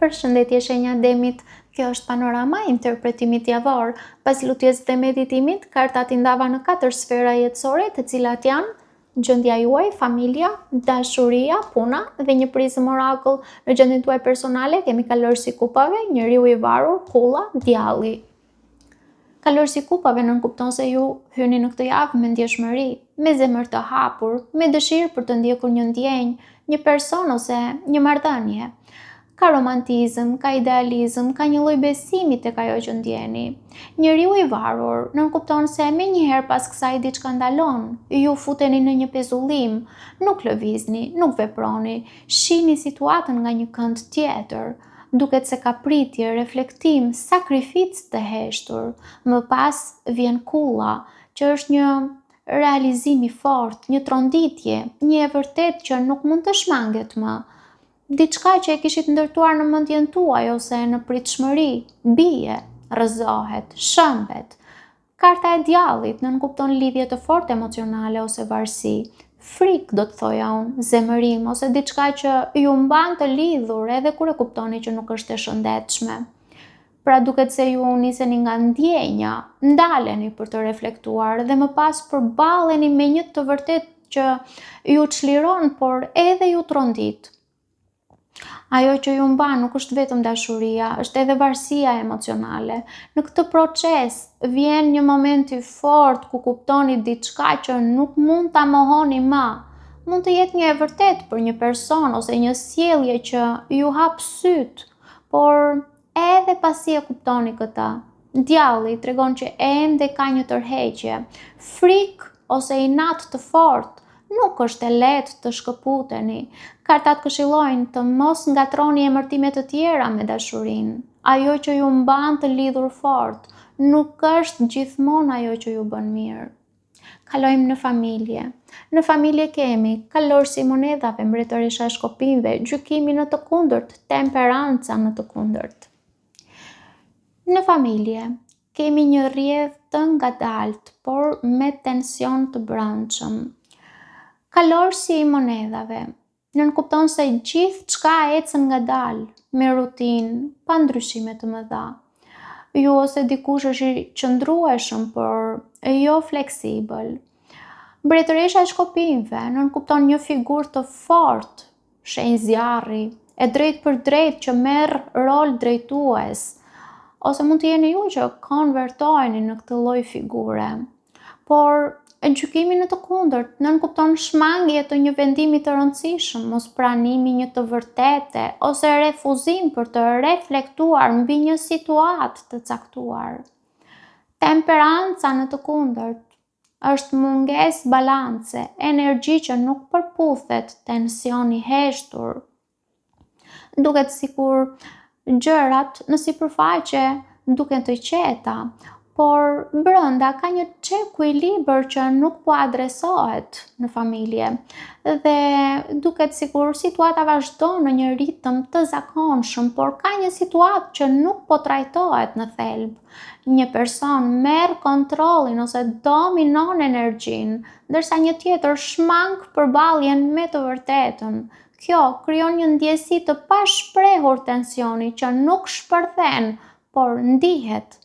Përshëndetje shenja demit, kjo është panorama e interpretimit javor. Pas lutjes dhe meditimit, kartat i ndava në 4 sfera jetësore, të cilat janë gjendja juaj, familja, dashuria, puna dhe një prizëm orakull. Në gjendjen tuaj personale kemi kalorësi i kupave, njeriu i varur, kulla, djalli. Kalorësi i kupave nënkupton se ju hyni në këtë javë me ndjeshmëri, me zemër të hapur, me dëshirë për të ndjekur një ndjenjë, një person ose një marrëdhënie. Ka romantizëm, ka idealizëm, ka një lloj besimi tek ajo që ndjeni. Njeriu i varur nënkupton se menjëherë pas kësaj diçka ndalon. Ju futeni në një pezullim, nuk lëvizni, nuk veproni, shihni situatën nga një kënd tjetër. Duket se ka pritje, reflektim, sakrificë të heshtur. Më pas vjen kulla, që është një realizim i fortë, një tronditje, një e vërtet që nuk mund të shmanget më. Diçka që e kishit ndërtuar në mendjen tuaj ose në pritshmëri, bie, rrëzohet, shëmbet. Karta e djallit nënkupton lidhje të fortë emocionale ose varësi, frikë do të thoja unë, zemërim ose diçka që ju mban të lidhur edhe kur e kuptoni që nuk është e shëndetshme. Pra duket se ju niseni nga ndjenja, ndaleni për të reflektuar dhe më pas përballeni me një të vërtet që ju çliron, por edhe ju trondit. Ajo që ju mban nuk është vetëm dashuria, është edhe varësia emocionale. Në këtë proces vjen një moment i fortë ku kuptoni diçka që nuk mund ta mohoni më. Mund të jetë një e vërtet për një person ose një sjellje që ju hap syt, por edhe pasi e kuptoni këtë, djalli tregon që ende ka një tërheqje, frikë ose inat të fortë. Nuk është e lehtë të shkëputeni. Kartat këshillojnë të mos ngatroni emërtime të tjera me dashurinë. Ajo që ju mban të lidhur fort, nuk është gjithmonë ajo që ju bën mirë. Kalojmë në familje. Në familje kemi kalorësi i monedhave, mbretëresha e shkopinjve, gjykimi në të kundërt, temperanca në të kundërt. Në familje kemi një rrjedhë të ngadalt, por me tension të brendshëm. Kalorësi i monedhave nënkupton se gjithçka ecën ngadalë, me rutinë, pa ndryshime të mëdha. Ju ose dikush është i qëndrueshëm, por jo fleksibël. Mbretëresha e shkopinjve nënkupton një figurë të fortë, shenjë zjarri, e drejtë për drejtë që merr rol drejtues, ose mund të jeni ju që konvertoheni në këtë lloj figure. Por gjykimi në të kundërt nënkupton shmangje të një vendimi të rëndësishëm, mospranimi një të vërtete ose refuzim për të reflektuar mbi një situatë të caktuar. Temperanca në të kundërt është mungesë balance, energji që nuk përputhet, tension i heshtur. Duket sikur gjërat në sipërfaqe duken të qeta, por brenda ka një çeku i libër që nuk po adresohet në familje dhe duket sikur situata vazhdon në një ritëm të zakonshëm, por ka një situatë që nuk po trajtohet në thelb. Një person merr kontrollin ose dominon energjinë, ndërsa një tjetër shmang përballjen me të vërtetën. Kjo krijon një ndjesi të pashprehur tensioni që nuk shpërthen, por ndihet.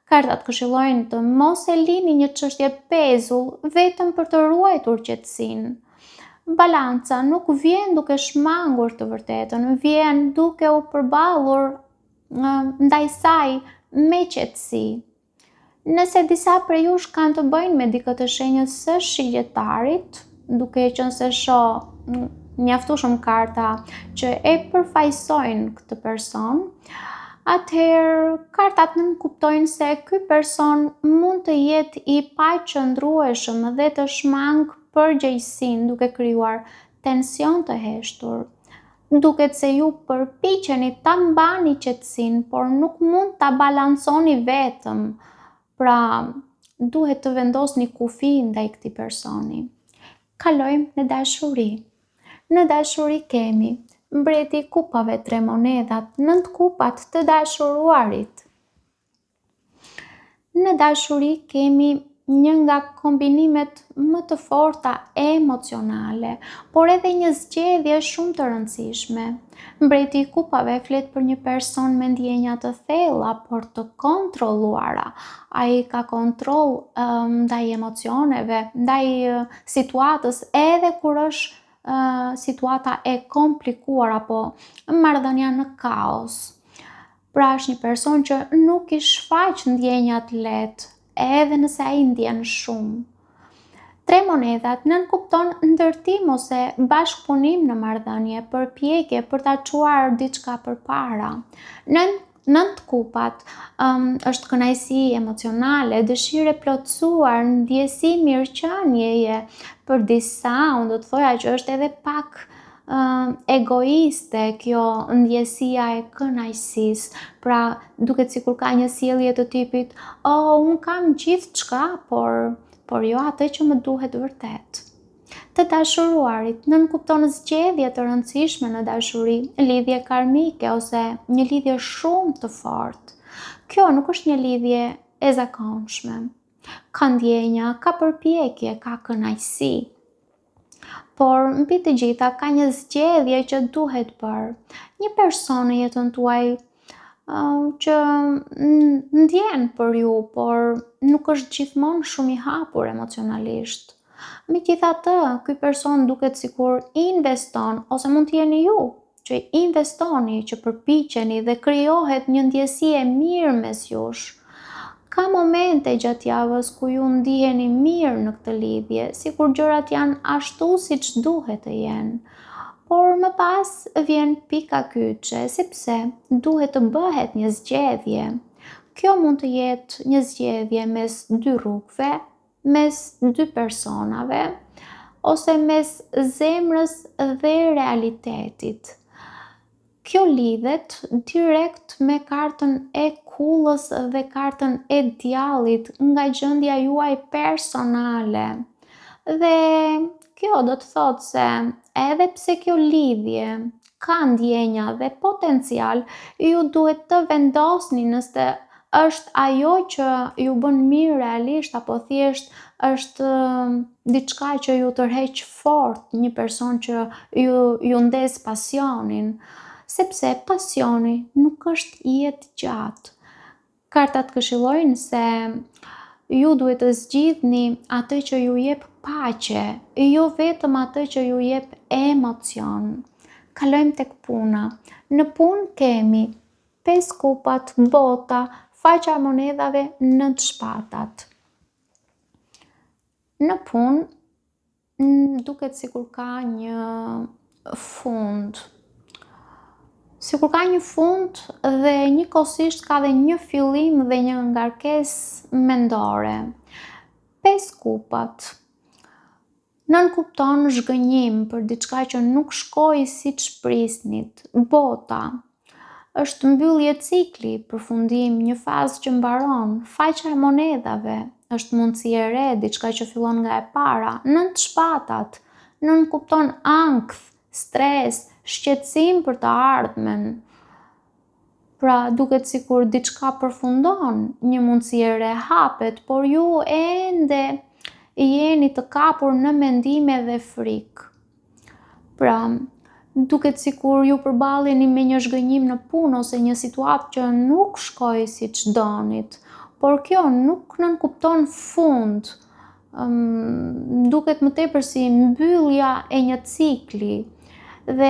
Kartat këshillojnë të mos e lini një çështje pezull vetëm për të ruajtur qetësinë. Balanca nuk vjen duke shmangur të vërtetën, vjen duke u përballur ndaj saj me qetësi. Nëse disa prej jush kanë të bëjnë me dikë të shenjës së shigjetarit, duke qenë se shoh mjaftueshëm karta që e përfaqësojnë këtë person, atëherë kartat nënkuptojnë se ky person mund të jetë i paqëndrueshëm dhe të shmang përgjegjësinë duke krijuar tension të heshtur. Duket se ju përpiqeni ta mbani qetësinë, por nuk mund ta balanconi vetëm. Pra, duhet të vendosni kufi ndaj këtij personi. Kalojmë në dashuri. Në dashuri kemi mbreti i kupave, 3 monedhat, 9 kupat të dashuruarit. Në dashuri kemi një nga kombinimet më të forta emocionale, por edhe një zgjedhje shumë të rëndësishme. Mbreti i kupave flet për një person me ndjenja të thella, por të kontrolluara. Ai ka kontroll ndaj emocioneve, ndaj situatës, edhe kur është situata e komplikuar apo marrëdhënia në kaos. Pra është një person që nuk i shfaq ndjenjat lehtë, edhe nëse ai ndjen shumë. Tre monedhat nënkupton ndërtim ose bashkëpunim në marrëdhënie, përpjekje për ta çuar diçka përpara. Nënt kupat është kënaqësi emocionale, dëshirë e plotësuar, ndjesi mirëqenieje. Për disa, unë do të thoja që është edhe pak egoiste kjo ndjesia e kënaqësisë. Pra, duket sikur ka një sjellje të tipit, unë kam gjithçka, por jo atë që më duhet vërtet. Të dashuruarit nënkupton zgjedhje të rëndësishme në dashuri, lidhje karmike ose një lidhje shumë të fortë. Kjo nuk është një lidhje e zakonshme. Ka ndjenja, ka përpjekje, ka kënaqësi. Por mbi të gjitha ka një zgjedhje që duhet bërë. Një person në jetën tuaj që ndjen për ju, por nuk është gjithmonë shumë i hapur emocionalisht. Megjithatë, ky person duket sikur investon, ose mund të jeni ju që investoni, që përpiqeni dhe krijohet një ndjesi e mirë mes jush. Ka momente gjatë javës ku ju ndiheni mirë në këtë lidhje, sikur gjërat janë ashtu siç duhet të jenë. Por më pas vjen pika kyçe, sepse duhet të bëhet një zgjedhje. Kjo mund të jetë një zgjedhje mes dy rrugëve, mes dy personave, ose mes zemrës dhe realitetit. Kjo lidhet direkt me kartën e kullës dhe kartën e djallit nga gjendja juaj personale. Dhe kjo do të thotë se edhe pse kjo lidhje ka ndjenja dhe potencial, ju duhet të vendosni nëse është ajo që ju bën mirë realisht apo thjesht është diçka që ju tërheq fort, një person që ju ndes pasionin. Sepse pasioni nuk është jetë gjatë. Kartat këshillojnë se ju duhet të zgjidhni atë që ju jep paqe, jo vetëm atë që ju jep emocion. Kalojmë tek puna. Në punë kemi 5 kupat, bota, faqa e monedhave, 9 shpatat. Në punë duket sikur ka një fund. Sikur ka një fund dhe njëkohësisht ka dhe një fillim dhe një ngarkesë mendore. 5 kupat nënkupton zhgënjim për diçka që nuk shkoi siç prisnit. Bota është mbyllje cikli, përfundim, një fazë që mbaron. Faqa e monedhave është mundësi e re, diçka që fillon nga e para. 9 shpatat nënkupton ankth, stres, shqetësim për të ardhmen. Pra duket sikur diçka përfundon, një mundësi e re hapet, por ju ende jeni të kapur në mendime dhe frikë. Pra, duket sikur ju përballeni me një zhgënjim në punë ose një situatë që nuk shkoi siç donit, por kjo nuk nënkupton fund. Duket më tepër si mbyllja e një cikli. Dhe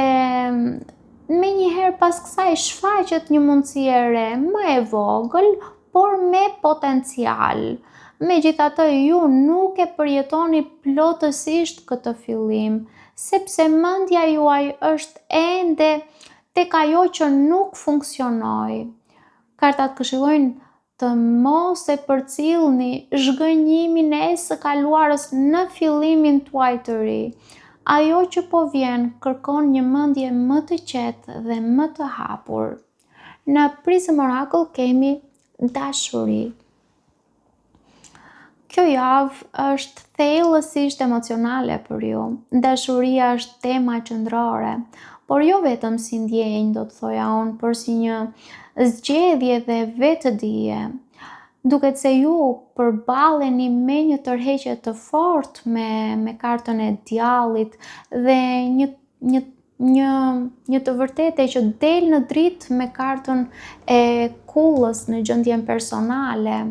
menjëherë pas kësaj shfaqet një mundësi e re, më e vogël, por me potencial. Megjithatë, ju nuk e përjetoni plotësisht këtë fillim, sepse mendja juaj është ende tek ajo që nuk funksionoi. Kartat këshillojnë të mos e përcjellni zhgënjimin e së kaluarës në fillimin tuaj të ri. Ajo që po vjen kërkon një mendje më të qetë dhe më të hapur. Në Prism Oracle kemi dashuri. Kjo javë është thellësisht emocionale për ju. Dashuria është tema qendrore, por jo vetëm si ndjenjë, do të thoja unë, por si një zgjedhje dhe vetëdije. Duket se ju përballeni me një tërheqje të fortë me kartën e djallit dhe një të vërtetë që del në dritë me kartën e kullës në gjendjen personale.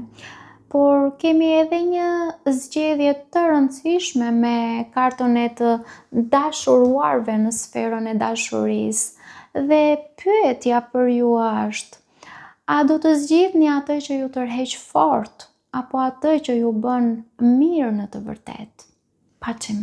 Por kemi edhe një zgjedhje të rëndësishme me kartën e të dashuruarve në sferën e dashurisë dhe pyetja për ju është: a do të zgjidhni atë që ju tërheq fort apo atë që ju bën mirë në të vërtetë? Paçim.